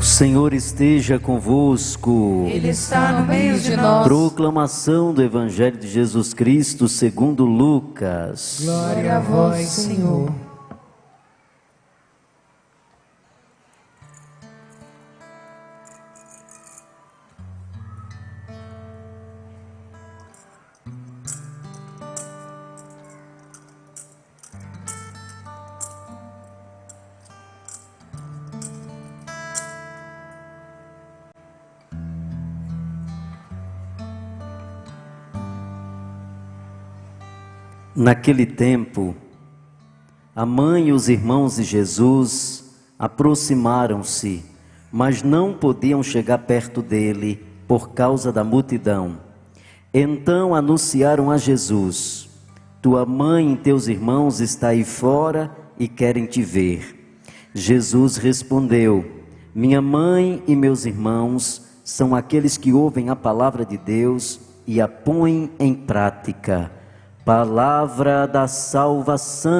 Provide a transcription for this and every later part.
Senhor esteja convosco. Ele está no meio de nós. Proclamação do Evangelho de Jesus Cristo segundo Lucas. Glória a vós, Senhor. Naquele tempo, a mãe e os irmãos de Jesus aproximaram-se, mas não podiam chegar perto dele por causa da multidão. Então anunciaram a Jesus: tua mãe e teus irmãos estão aí fora e querem te ver. Jesus respondeu: minha mãe e meus irmãos são aqueles que ouvem a palavra de Deus e a põem em prática. Palavra da salvação.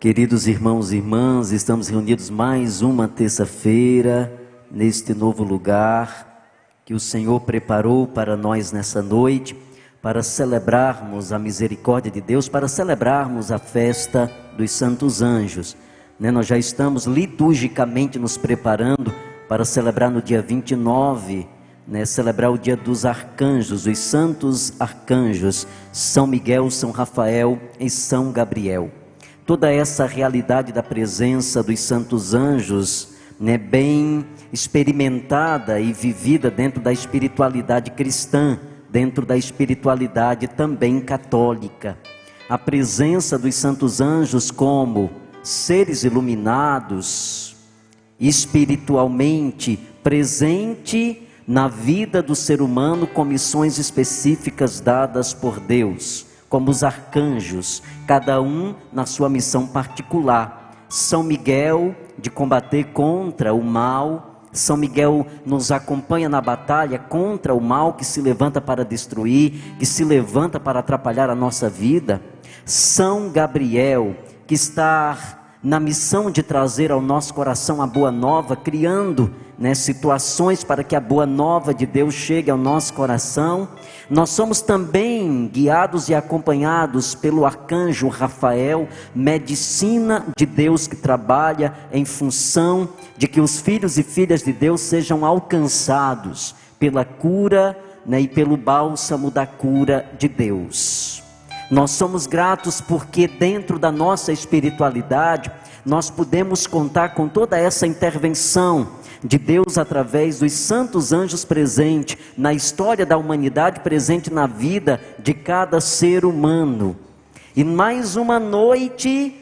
Queridos irmãos e irmãs, estamos reunidos mais uma terça-feira neste novo lugar que o Senhor preparou para nós nessa noite, para celebrarmos a misericórdia de Deus, para celebrarmos a festa dos santos anjos. Nós já estamos liturgicamente nos preparando para celebrar no dia 29, celebrar o dia dos arcanjos, os santos arcanjos, São Miguel, São Rafael e São Gabriel. Toda essa realidade da presença dos santos anjos, bem experimentada e vivida dentro da espiritualidade cristã, dentro da espiritualidade também católica. A presença dos santos anjos como seres iluminados, espiritualmente presente na vida do ser humano, com missões específicas dadas por Deus, como os arcanjos, cada um na sua missão particular. São Miguel, de combater contra o mal. São Miguel nos acompanha na batalha contra o mal que se levanta para destruir, que se levanta para atrapalhar a nossa vida. São Gabriel, que está na missão de trazer ao nosso coração a boa nova, criando situações para que a boa nova de Deus chegue ao nosso coração. Nós somos também guiados e acompanhados pelo arcanjo Rafael, medicina de Deus que trabalha em função de que os filhos e filhas de Deus sejam alcançados pela cura e pelo bálsamo da cura de Deus. Nós somos gratos porque dentro da nossa espiritualidade nós podemos contar com toda essa intervenção de Deus através dos santos anjos presentes na história da humanidade, presente na vida de cada ser humano. E mais uma noite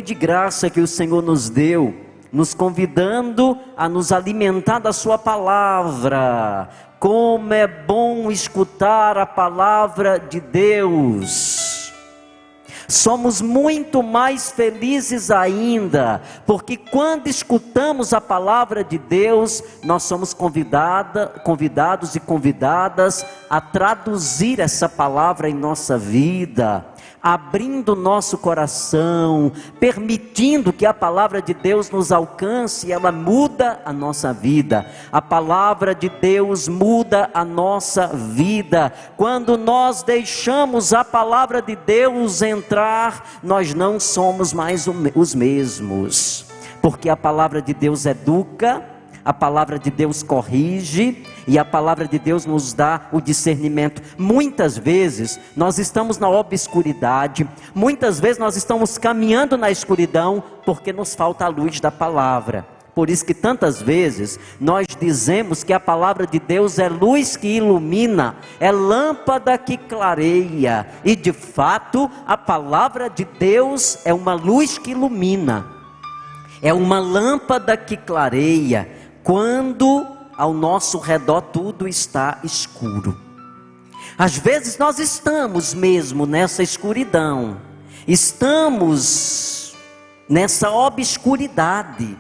de graça que o Senhor nos deu, nos convidando a nos alimentar da sua palavra. Como é bom escutar a palavra de Deus. Somos muito mais felizes ainda, porque quando escutamos a palavra de Deus, nós somos convidados e convidadas a traduzir essa palavra em nossa vida, abrindo nosso coração, permitindo que a palavra de Deus nos alcance, e ela muda a nossa vida. A palavra de Deus muda a nossa vida. Quando nós deixamos a palavra de Deus entrar, nós não somos mais os mesmos, porque a palavra de Deus educa, a palavra de Deus corrige, e a palavra de Deus nos dá o discernimento. Muitas vezes nós estamos na obscuridade, muitas vezes nós estamos caminhando na escuridão, porque nos falta a luz da palavra. Por isso que tantas vezes nós dizemos que a palavra de Deus é luz que ilumina, é lâmpada que clareia, e de fato a palavra de Deus é uma luz que ilumina, é uma lâmpada que clareia, quando ao nosso redor tudo está escuro. Às vezes nós estamos mesmo nessa escuridão, estamos nessa obscuridade,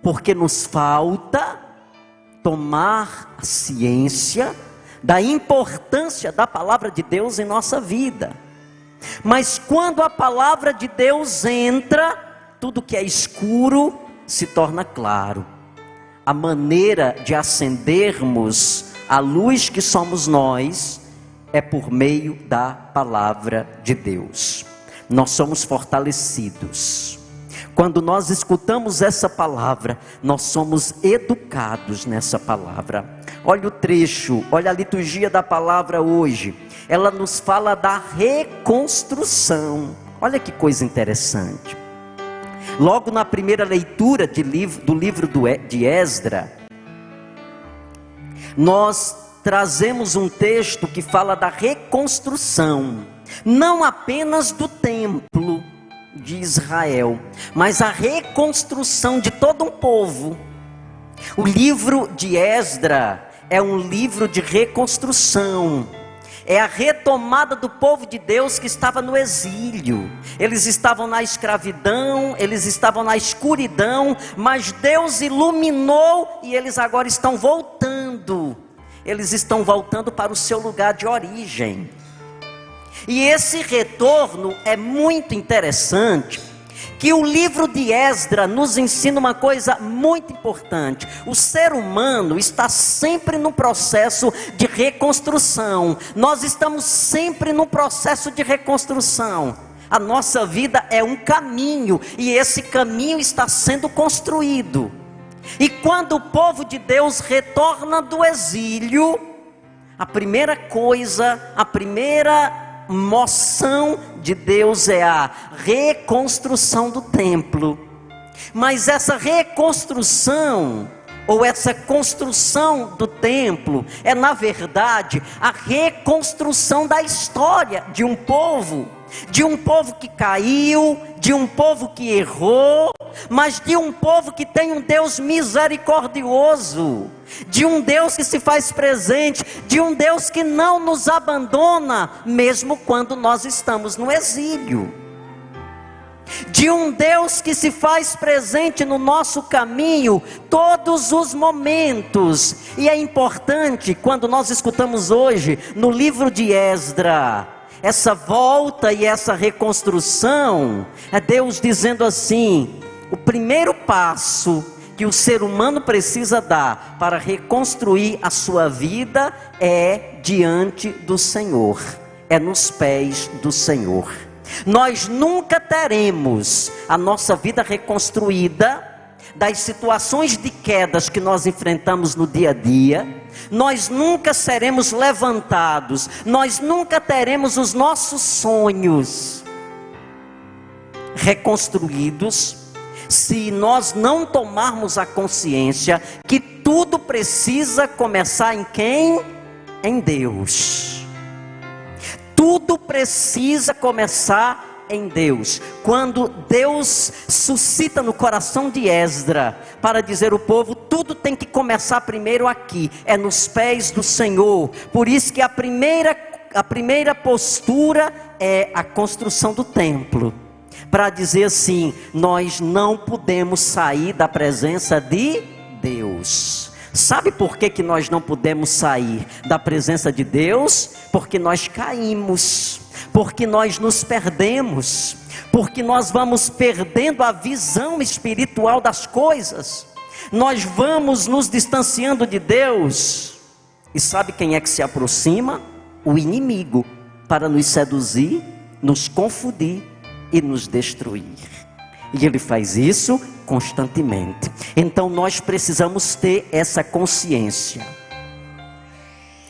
porque nos falta tomar a ciência da importância da palavra de Deus em nossa vida. Mas quando a palavra de Deus entra, tudo que é escuro se torna claro. A maneira de acendermos a luz que somos nós é por meio da palavra de Deus. Nós somos fortalecidos. Quando nós escutamos essa palavra, nós somos educados nessa palavra. Olha o trecho, olha a liturgia da palavra hoje. Ela nos fala da reconstrução. Olha que coisa interessante. Logo na primeira leitura do livro de Esdras, nós trazemos um texto que fala da reconstrução, não apenas do templo de Israel, mas a reconstrução de todo um povo. O livro de Esdras é um livro de reconstrução. É a retomada do povo de Deus que estava no exílio. Eles estavam na escravidão, eles estavam na escuridão, mas Deus iluminou e eles agora estão voltando. Eles estão voltando para o seu lugar de origem. E esse retorno é muito interessante, que o livro de Esdras nos ensina uma coisa muito importante. O ser humano está sempre no processo de reconstrução. Nós estamos sempre no processo de reconstrução. A nossa vida é um caminho, e esse caminho está sendo construído. E quando o povo de Deus retorna do exílio, a primeira coisa, a primeira moção de Deus é a reconstrução do templo. Mas essa reconstrução, ou essa construção do templo, é na verdade a reconstrução da história de um povo que caiu, de um povo que errou, mas de um povo que tem um Deus misericordioso, de um Deus que se faz presente, de um Deus que não nos abandona, mesmo quando nós estamos no exílio, de um Deus que se faz presente no nosso caminho, todos os momentos. E é importante, quando nós escutamos hoje, no livro de Esdras, essa volta e essa reconstrução, é Deus dizendo assim: o primeiro passo que o ser humano precisa dar para reconstruir a sua vida é diante do Senhor, é nos pés do Senhor. Nós nunca teremos a nossa vida reconstruída das situações de quedas que nós enfrentamos no dia a dia. Nós nunca seremos levantados, nós nunca teremos os nossos sonhos reconstruídos, se nós não tomarmos a consciência que tudo precisa começar em quem? Em Deus. Tudo precisa começar em Deus. Quando Deus suscita no coração de Esdras para dizer ao povo, tudo tem que começar primeiro aqui, é nos pés do Senhor. Por isso que a primeira postura é a construção do templo, para dizer assim: nós não podemos sair da presença de Deus. Sabe por que nós não podemos sair da presença de Deus? Porque nós caímos, porque nós nos perdemos, porque nós vamos perdendo a visão espiritual das coisas, nós vamos nos distanciando de Deus. E sabe quem é que se aproxima? O inimigo, para nos seduzir, nos confundir e nos destruir. E ele faz isso constantemente. Então nós precisamos ter essa consciência.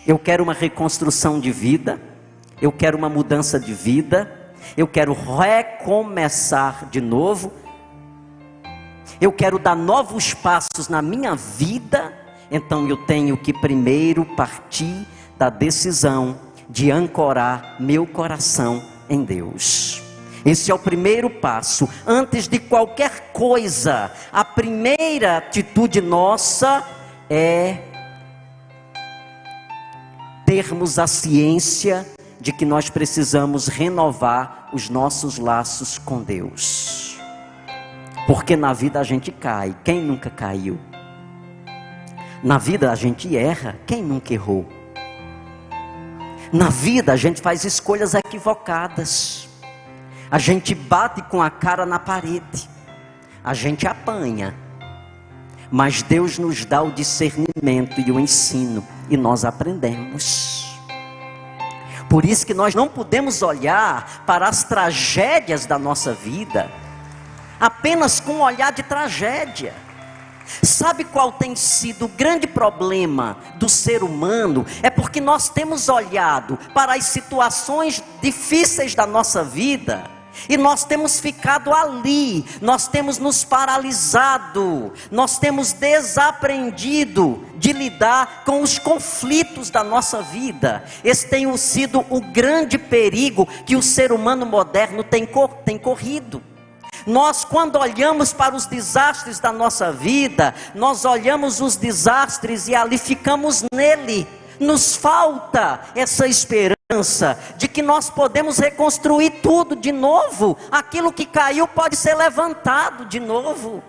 Eu quero uma reconstrução de vida, eu quero uma mudança de vida, eu quero recomeçar de novo, eu quero dar novos passos na minha vida. Então eu tenho que primeiro partir da decisão de ancorar meu coração em Deus. Esse é o primeiro passo. Antes de qualquer coisa, a primeira atitude nossa é termos a ciência de que nós precisamos renovar os nossos laços com Deus. Porque na vida a gente cai, quem nunca caiu? Na vida a gente erra, quem nunca errou? Na vida a gente faz escolhas equivocadas. A gente bate com a cara na parede. A gente apanha. Mas Deus nos dá o discernimento e o ensino. E nós aprendemos. Por isso que nós não podemos olhar para as tragédias da nossa vida apenas com um olhar de tragédia. Sabe qual tem sido o grande problema do ser humano? É porque nós temos olhado para as situações difíceis da nossa vida e nós temos ficado ali, nós temos nos paralisado, nós temos desaprendido de lidar com os conflitos da nossa vida. Esse tem sido o grande perigo que o ser humano moderno tem corrido. Nós, quando olhamos para os desastres da nossa vida, nós olhamos os desastres e ali ficamos nele. Nos falta essa esperança de que nós podemos reconstruir tudo de novo. Aquilo que caiu pode ser levantado de novo.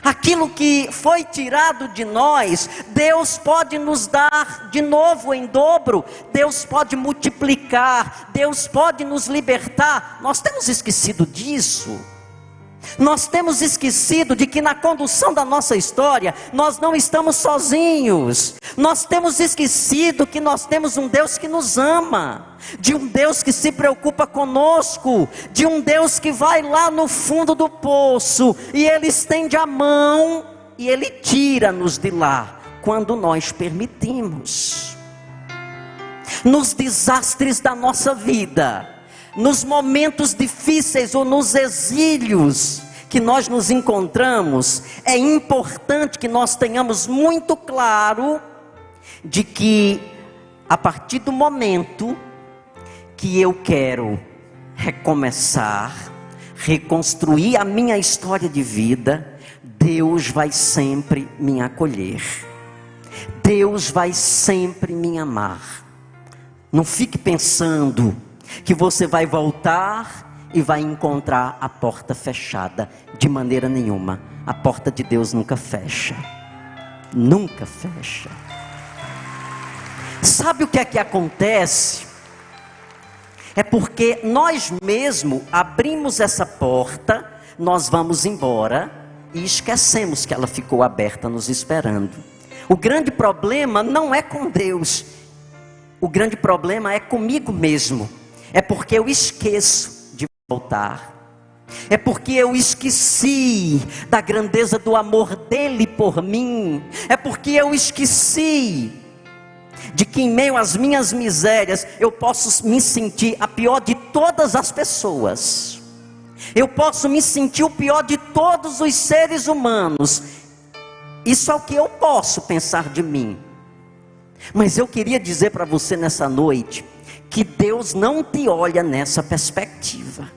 Aquilo que foi tirado de nós, Deus pode nos dar de novo em dobro. Deus pode multiplicar, Deus pode nos libertar. Nós temos esquecido disso. Nós temos esquecido de que na condução da nossa história, nós não estamos sozinhos. Nós temos esquecido que nós temos um Deus que nos ama, de um Deus que se preocupa conosco, de um Deus que vai lá no fundo do poço, e Ele estende a mão, e Ele tira-nos de lá, quando nós permitimos. Nos desastres da nossa vida, nos momentos difíceis ou nos exílios que nós nos encontramos, é importante que nós tenhamos muito claro de que a partir do momento que eu quero recomeçar, reconstruir a minha história de vida, Deus vai sempre me acolher, Deus vai sempre me amar. Não fique pensando que você vai voltar e vai encontrar a porta fechada. De maneira nenhuma. A porta de Deus nunca fecha. Nunca fecha. Sabe o que é que acontece? É porque nós mesmos abrimos essa porta, nós vamos embora e esquecemos que ela ficou aberta nos esperando. O grande problema não é com Deus. O grande problema é comigo mesmo. É porque eu esqueço de voltar. É porque eu esqueci da grandeza do amor dele por mim. É porque eu esqueci de que em meio às minhas misérias eu posso me sentir a pior de todas as pessoas. Eu posso me sentir o pior de todos os seres humanos. Isso é o que eu posso pensar de mim. Mas eu queria dizer para você nessa noite que Deus não te olha nessa perspectiva.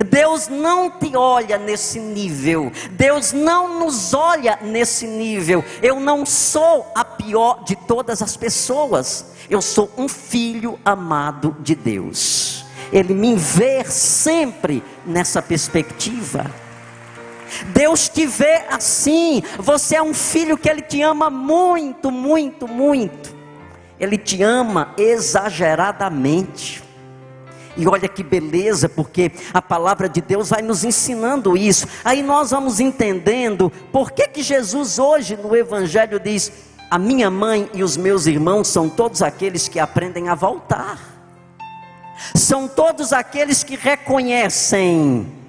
Deus não te olha nesse nível. Deus não nos olha nesse nível. Eu não sou a pior de todas as pessoas. Eu sou um filho amado de Deus. Ele me vê sempre nessa perspectiva. Deus te vê assim. Você é um filho que Ele te ama muito, muito, muito. Ele te ama exageradamente. E olha que beleza, porque a palavra de Deus vai nos ensinando isso. Aí nós vamos entendendo por que Jesus hoje no Evangelho diz: a minha mãe e os meus irmãos são todos aqueles que aprendem a voltar. São todos aqueles que reconhecem.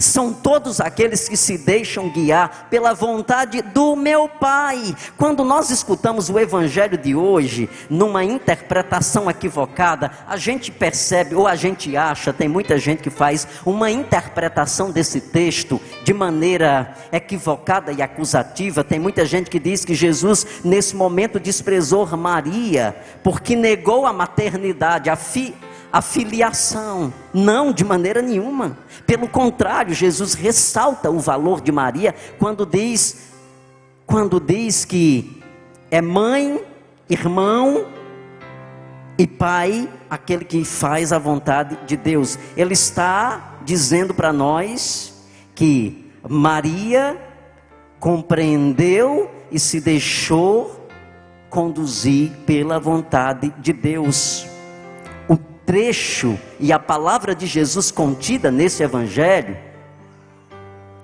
São todos aqueles que se deixam guiar pela vontade do meu Pai. Quando nós escutamos o Evangelho de hoje, numa interpretação equivocada, a gente percebe, ou a gente acha, tem muita gente que faz uma interpretação desse texto de maneira equivocada e acusativa. Tem muita gente que diz que Jesus, nesse momento, desprezou Maria, porque negou a maternidade, a filiação. Não, de maneira nenhuma. Pelo contrário, Jesus ressalta o valor de Maria quando diz que é mãe, irmão e pai, aquele que faz a vontade de Deus. Ele está dizendo para nós que Maria compreendeu e se deixou conduzir pela vontade de Deus. O trecho e a palavra de Jesus contida nesse evangelho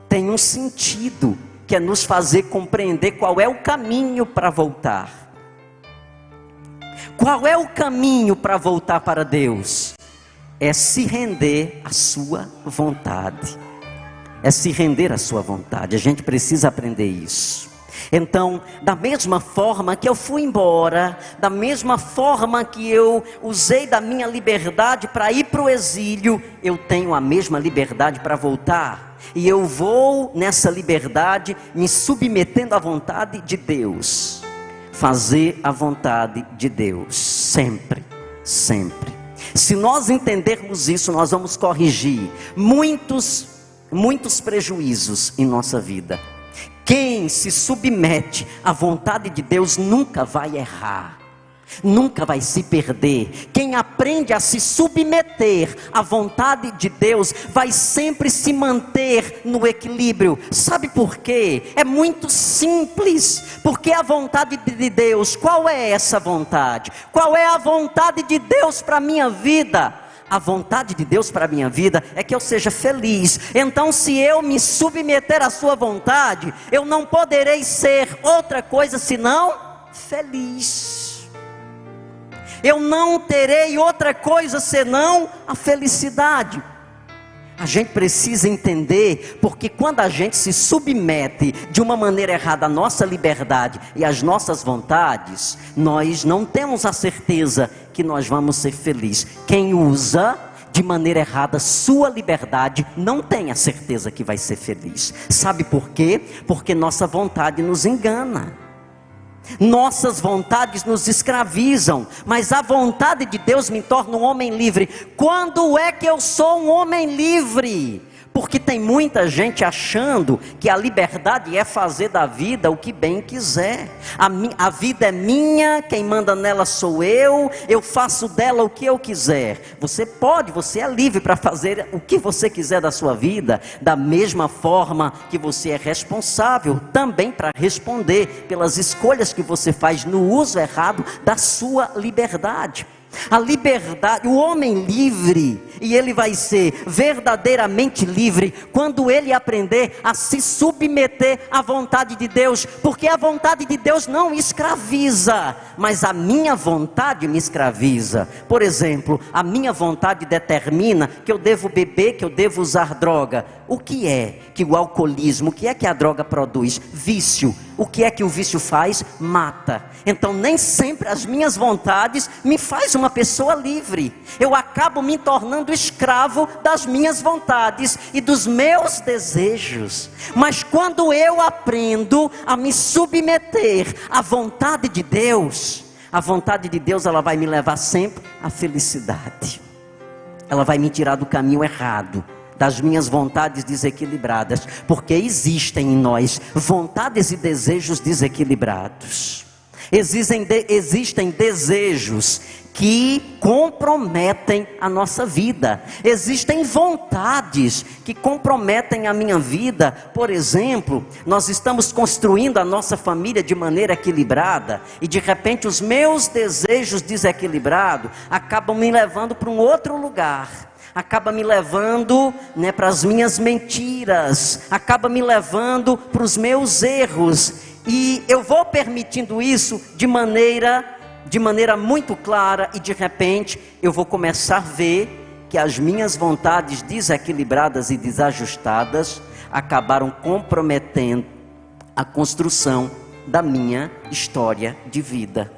tem um sentido, que é nos fazer compreender qual é o caminho para voltar. Qual é o caminho para voltar para Deus? É se render à sua vontade. É se render à sua vontade. A gente precisa aprender isso. Então, da mesma forma que eu fui embora, da mesma forma que eu usei da minha liberdade para ir para o exílio, eu tenho a mesma liberdade para voltar. E eu vou nessa liberdade me submetendo à vontade de Deus. Fazer a vontade de Deus, sempre, sempre. Se nós entendermos isso, nós vamos corrigir muitos prejuízos em nossa vida. Quem se submete à vontade de Deus nunca vai errar, nunca vai se perder. Quem aprende a se submeter à vontade de Deus vai sempre se manter no equilíbrio. Sabe por quê? É muito simples. Porque a vontade de Deus, qual é essa vontade? Qual é a vontade de Deus para a minha vida? A vontade de Deus para a minha vida é que eu seja feliz. Então, se eu me submeter à sua vontade, eu não poderei ser outra coisa senão feliz. Eu não terei outra coisa senão a felicidade. A gente precisa entender, porque quando a gente se submete de uma maneira errada à nossa liberdade e às nossas vontades, nós não temos a certeza que nós vamos ser felizes. Quem usa de maneira errada sua liberdade não tem a certeza que vai ser feliz. Sabe por quê? Porque nossa vontade nos engana. Nossas vontades nos escravizam, mas a vontade de Deus me torna um homem livre. Quando é que eu sou um homem livre? Porque tem muita gente achando que a liberdade é fazer da vida o que bem quiser. A vida é minha, quem manda nela sou eu faço dela o que eu quiser. Você é livre para fazer o que você quiser da sua vida, da mesma forma que você é responsável também para responder pelas escolhas que você faz no uso errado da sua liberdade. A liberdade, o homem livre, e ele vai ser verdadeiramente livre quando ele aprender a se submeter à vontade de Deus, porque a vontade de Deus não escraviza, mas a minha vontade me escraviza. Por exemplo, a minha vontade determina que eu devo beber, que eu devo usar droga. O que é que o alcoolismo, o que é que a droga produz? Vício. O que é que o vício faz? Mata. Então nem sempre as minhas vontades me faz uma pessoa livre. Eu acabo me tornando escravo das minhas vontades e dos meus desejos. Mas quando eu aprendo a me submeter à vontade de Deus, a vontade de Deus ela vai me levar sempre à felicidade. Ela vai me tirar do caminho errado, das minhas vontades desequilibradas, porque existem em nós vontades e desejos desequilibrados. Existem desejos que comprometem a nossa vida. Existem vontades que comprometem a minha vida. Por exemplo, nós estamos construindo a nossa família de maneira equilibrada e de repente os meus desejos desequilibrados acabam me levando para um outro lugar. Acaba me levando, para as minhas mentiras, acaba me levando para os meus erros, e eu vou permitindo isso de maneira muito clara, e de repente eu vou começar a ver que as minhas vontades desequilibradas e desajustadas acabaram comprometendo a construção da minha história de vida.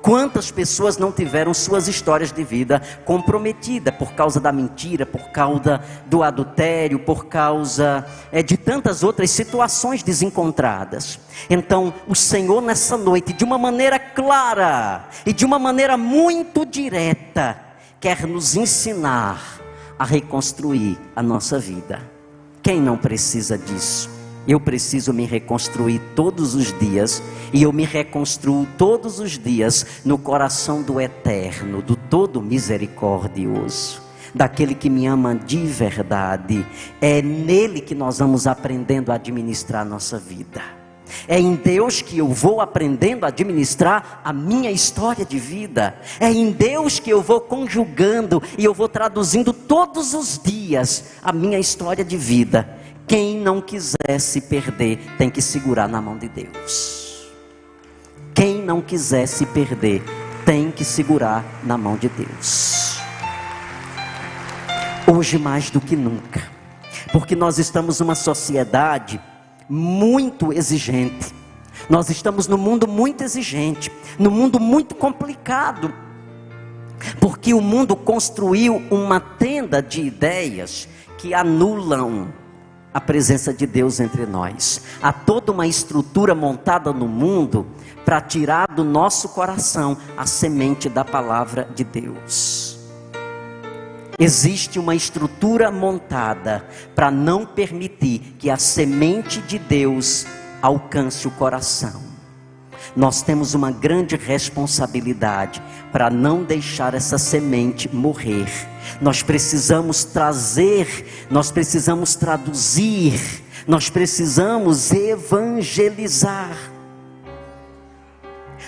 Quantas pessoas não tiveram suas histórias de vida comprometidas por causa da mentira, por causa do adultério, por causa de tantas outras situações desencontradas. Então o Senhor nessa noite, de uma maneira clara e de uma maneira muito direta, quer nos ensinar a reconstruir a nossa vida. Quem não precisa disso? Eu preciso me reconstruir todos os dias, e eu me reconstruo todos os dias no coração do Eterno, do Todo Misericordioso, daquele que me ama de verdade. É nele que nós vamos aprendendo a administrar a nossa vida. É em Deus que eu vou aprendendo a administrar a minha história de vida. É em Deus que eu vou conjugando e eu vou traduzindo todos os dias a minha história de vida. Quem não quiser se perder tem que segurar na mão de Deus. Quem não quiser se perder tem que segurar na mão de Deus. Hoje mais do que nunca, porque nós estamos numa sociedade muito exigente. Nós estamos num mundo muito exigente, num mundo muito complicado, porque o mundo construiu uma tenda de ideias que anulam a presença de Deus entre nós. Há toda uma estrutura montada no mundo para tirar do nosso coração a semente da palavra de Deus. Existe uma estrutura montada para não permitir que a semente de Deus alcance o coração. Nós temos uma grande responsabilidade para não deixar essa semente morrer. Nós precisamos trazer, nós precisamos traduzir, nós precisamos evangelizar.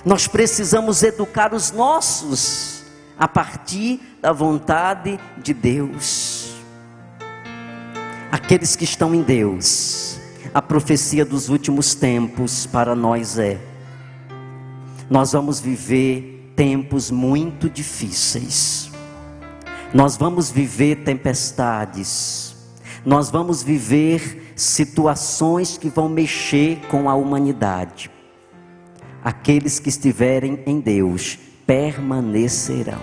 Nós precisamos educar os nossos a partir da vontade de Deus. Aqueles que estão em Deus, a profecia dos últimos tempos para nós é: nós vamos viver tempos muito difíceis, nós vamos viver tempestades, nós vamos viver situações que vão mexer com a humanidade. Aqueles que estiverem em Deus permanecerão.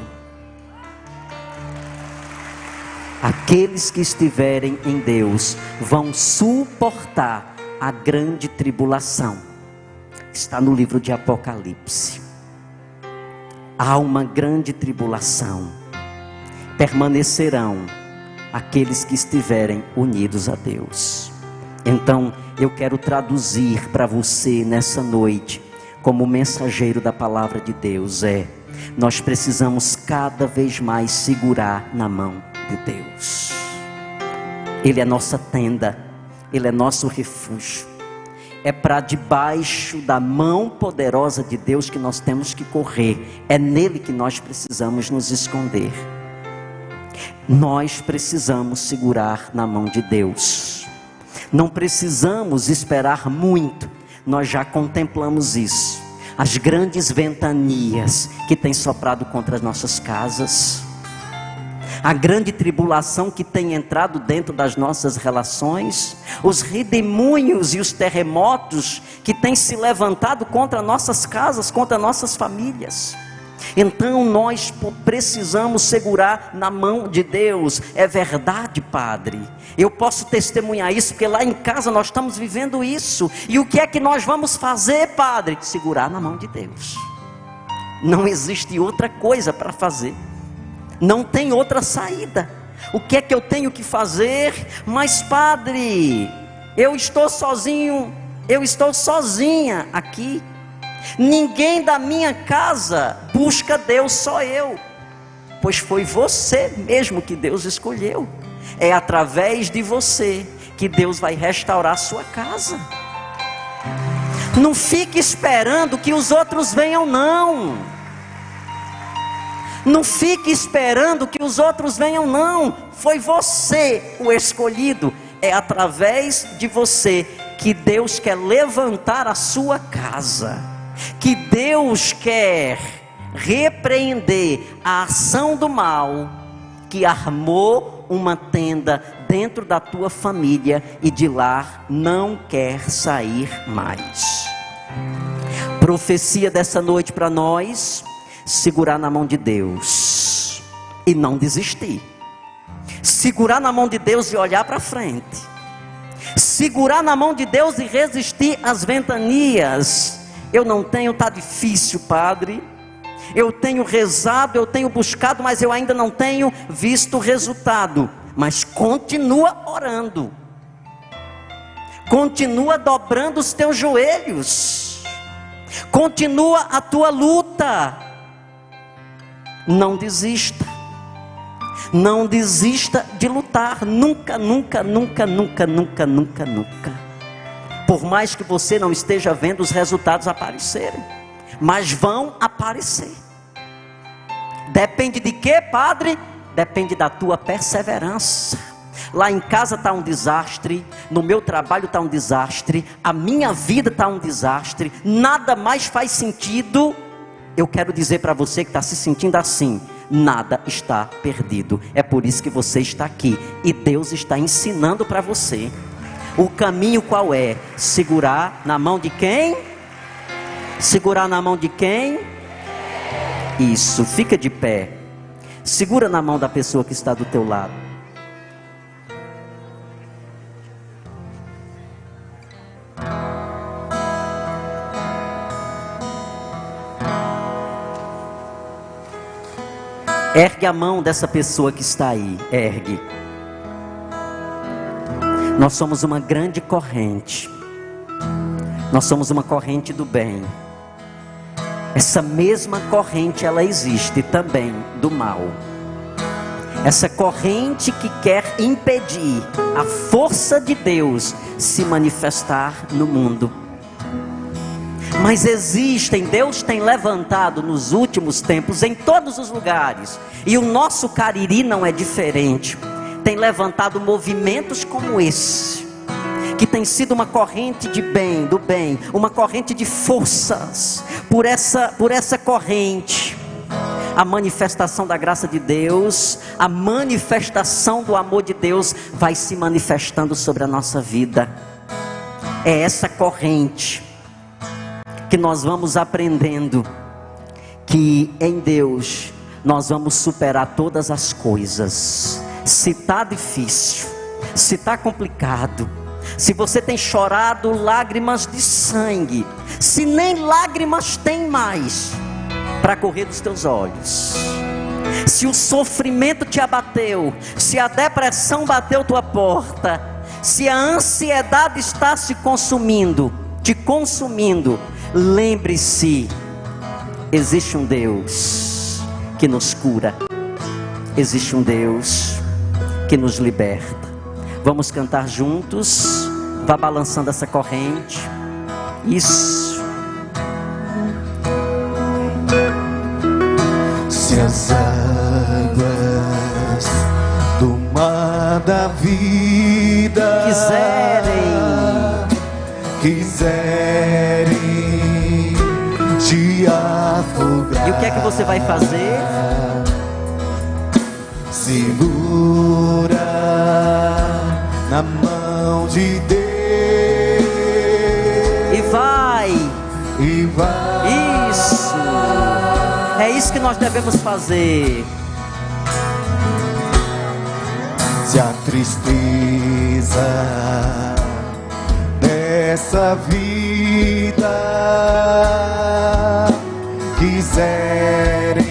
Aqueles que estiverem em Deus vão suportar a grande tribulação. Está no livro de Apocalipse. Há uma grande tribulação. Permanecerão aqueles que estiverem unidos a Deus. Então, eu quero traduzir para você nessa noite, como mensageiro da palavra de Deus, nós precisamos cada vez mais segurar na mão de Deus. Ele é nossa tenda, Ele é nosso refúgio. É para debaixo da mão poderosa de Deus que nós temos que correr. É nele que nós precisamos nos esconder. Nós precisamos segurar na mão de Deus. Não precisamos esperar muito. Nós já contemplamos isso. As grandes ventanias que têm soprado contra as nossas casas. A grande tribulação que tem entrado dentro das nossas relações. Os redemoinhos e os terremotos que têm se levantado contra nossas casas, contra nossas famílias. Então nós precisamos segurar na mão de Deus. É verdade, Padre. Eu posso testemunhar isso, porque lá em casa nós estamos vivendo isso. E o que é que nós vamos fazer, Padre? Segurar na mão de Deus. Não existe outra coisa para fazer. Não tem outra saída. O que é que eu tenho que fazer? Mas, Padre, eu estou sozinho, eu estou sozinha aqui. Ninguém da minha casa busca Deus, só eu. Pois foi você mesmo que Deus escolheu. É através de você que Deus vai restaurar a sua casa. Não fique esperando que os outros venham, não. Não fique esperando que os outros venham, não. Foi você o escolhido. É através de você que Deus quer levantar a sua casa. Que Deus quer repreender a ação do mal que armou uma tenda dentro da tua família e de lá não quer sair mais. Profecia dessa noite para nós: segurar na mão de Deus e não desistir. Segurar na mão de Deus e olhar para frente. Segurar na mão de Deus e resistir às ventanias. Eu não tenho, está difícil, Padre. Eu tenho rezado, eu tenho buscado, mas eu ainda não tenho visto resultado. Mas continua orando. Continua dobrando os teus joelhos. Continua a tua luta. Não desista. Não desista de lutar. Nunca, nunca, nunca, nunca, nunca, nunca, nunca. Por mais que você não esteja vendo os resultados aparecerem, mas vão aparecer. Depende de quê, padre? Depende da tua perseverança. Lá em casa está um desastre, no meu trabalho está um desastre, a minha vida está um desastre, nada mais faz sentido. Eu quero dizer para você que está se sentindo assim: nada está perdido. É por isso que você está aqui, e Deus está ensinando para você. O caminho qual é? Segurar na mão de quem? Segurar na mão de quem? Isso, fica de pé. Segura na mão da pessoa que está do teu lado. Ergue a mão dessa pessoa que está aí, ergue. Nós somos uma grande corrente. Nós somos uma corrente do bem. Essa mesma corrente, ela existe também do mal. Essa corrente que quer impedir a força de Deus se manifestar no mundo. Mas existem, Deus tem levantado nos últimos tempos, em todos os lugares, e o nosso Cariri não é diferente, tem levantado movimentos como esse, que tem sido uma corrente de bem, do bem, uma corrente de forças. Por essa corrente, a manifestação da graça de Deus, a manifestação do amor de Deus vai se manifestando sobre a nossa vida. É essa corrente que nós vamos aprendendo que em Deus nós vamos superar todas as coisas. Se está difícil, se está complicado, se você tem chorado lágrimas de sangue, se nem lágrimas tem mais para correr dos teus olhos, se o sofrimento te abateu, se a depressão bateu tua porta, se a ansiedade está te consumindo, lembre-se, existe um Deus que nos cura, existe um Deus que nos liberta. Vamos cantar juntos, vá balançando essa corrente, isso. Se as águas do mar da vida quiserem te afogar, e o que é que você vai fazer? Segura na mão de Deus E vai. Isso. É isso que nós devemos fazer. Se a tristeza dessa vida quiserem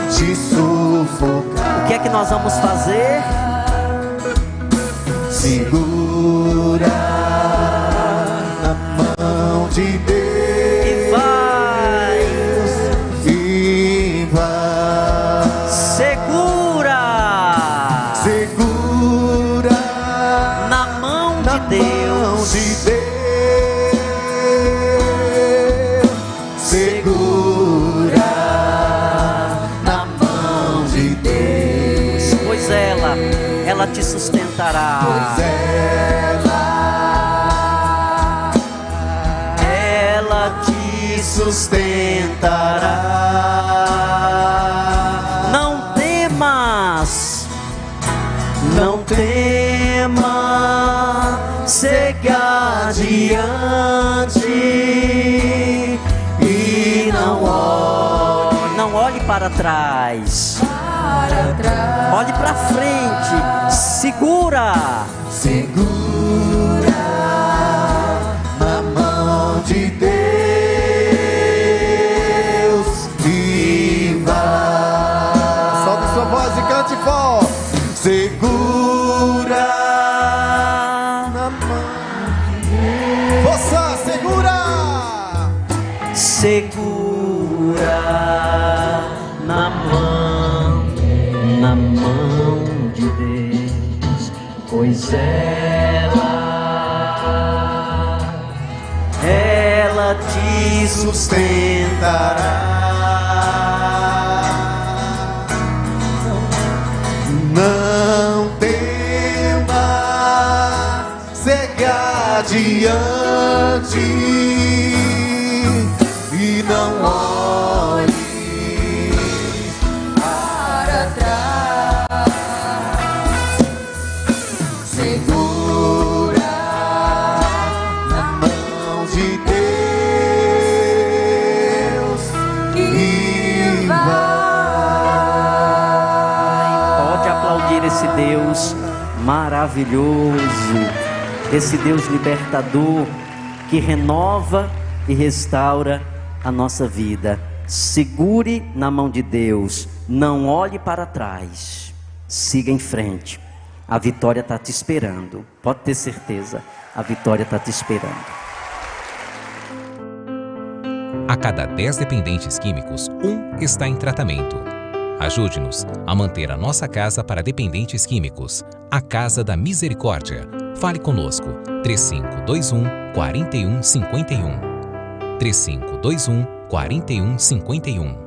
te sufocar, O que é que nós vamos fazer? segura na mão de Deus e vai. Segura na mão de Deus. Segura na mão de Deus, Pois ela te sustentará. Ela te sustentará. Não temas, segue adiante e não olhe para trás. Olhe para frente. Segura na mão de Deus e vai. Sobe sua voz e cante forte. Segura na mão. Força, segura na mão de Deus, pois ela ela te sustentará. Não tema, segue adiante e não olhe Para trás, segura na mão de Deus e vai. Pode aplaudir esse Deus maravilhoso, esse Deus libertador que renova e restaura a nossa vida. Segure na mão de Deus, não olhe para trás, siga em frente. A vitória está te esperando, pode ter certeza, a vitória está te esperando. A cada 10 dependentes químicos, 1 está em tratamento. Ajude-nos a manter a nossa casa para dependentes químicos, a Casa da Misericórdia. Fale conosco, 3521-4151. 3521-4151.